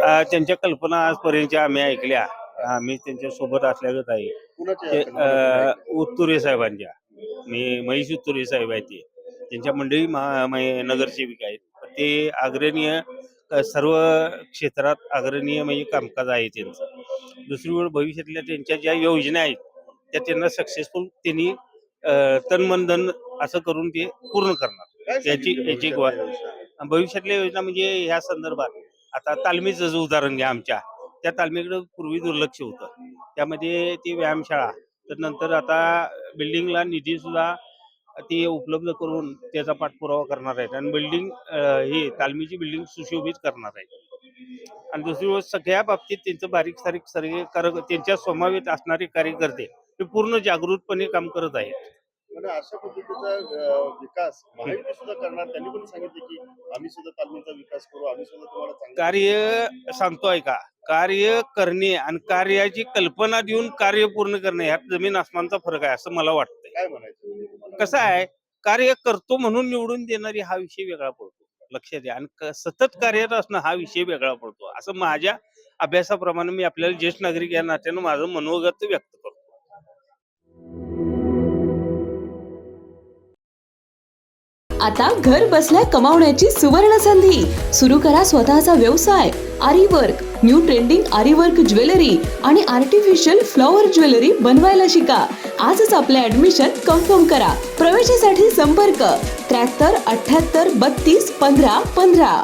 त्यांच्या कल्पना आजपर्यंतच्या आम्ही ऐकल्या. आम्ही त्यांच्या सोबत असल्यागत आहे. कुणाच्या ते कल्पना तुम्ही ऐकल्या? उत्तुरे साहेबांच्या. मी महेश उत्तुरे साहेब आहेत ते. त्यांच्या मंडळी नगरसेविका आहेत. ते अग्रणीय सर्व क्षेत्रात अग्रणीय म्हणजे कामकाज आहे त्यांचं. दुसरी गोष्ट भविष्यातल्या त्यांच्या ज्या योजना आहेत त्या त्यांना सक्सेसफुल त्यांनी तन मन धन असं करून ते पूर्ण करणार. काय याची सांगितलं याची भविष्यातल्या योजना? भविष्यातल्या योजना म्हणजे ह्या संदर्भात आता तालमीचं जर उदाहरण घ्या आमच्या, त्या तालमीकडे पूर्वी दुर्लक्ष होतं. त्यामध्ये ती व्यायामशाळा, तर नंतर आता बिल्डिंगला निधी सुद्धा ते उपलब्ध करून त्याचा पाठपुरावा करणार आहेत आणि बिल्डिंग ही तालमीची बिल्डिंग सुशोभित करणार आहेत. आणि दुसरी गोष्ट सगळ्या बाबतीत त्यांचं बारीक सारीक सर्व त्यांच्या समावेत असणारे कार्यकर्ते ते पूर्ण जागृतपणे काम करत आहेत. पण अशा पद्धतीचा विकास महायुती सुद्धा करणार. त्यांनी पण सांगितले की आम्ही सुद्धा तालमीचा विकास करू, आम्ही सुद्धा तुम्हाला चांगलं कार्य सांगतोय का, कार्य करणे आणि कार्याची कल्पना देऊन कार्य पूर्ण करणे ह्यात जमीन आसमानचा फरक आहे असं मला वाटतंय. काय म्हणायचं म्हणजे तुम्हाला? कसं आहे, कार्य करतो म्हणून निवडून देणारी हा विषय वेगळा पडतो, लक्षात द्या. आणि सतत कार्यरत असणं हा विषय वेगळा पडतो. असं माझ्या अभ्यासाप्रमाणे मी आपल्याला ज्येष्ठ नागरिक या नात्यानं माझं मनोगत व्यक्त करतो. आता घर बसल्या कमावण्याची सुवर्ण संधी. सुरू करा स्वतःचा व्यवसाय. आरी वर्क, न्यू ट्रेंडिंग आरी वर्क ज्वेलरी आणि आर्टिफिशियल फ्लॉवर ज्वेलरी बनवायला शिका. आजच आपले ऍडमिशन कन्फर्म करा. प्रवेशासाठी संपर्क 73 78 32 15 15.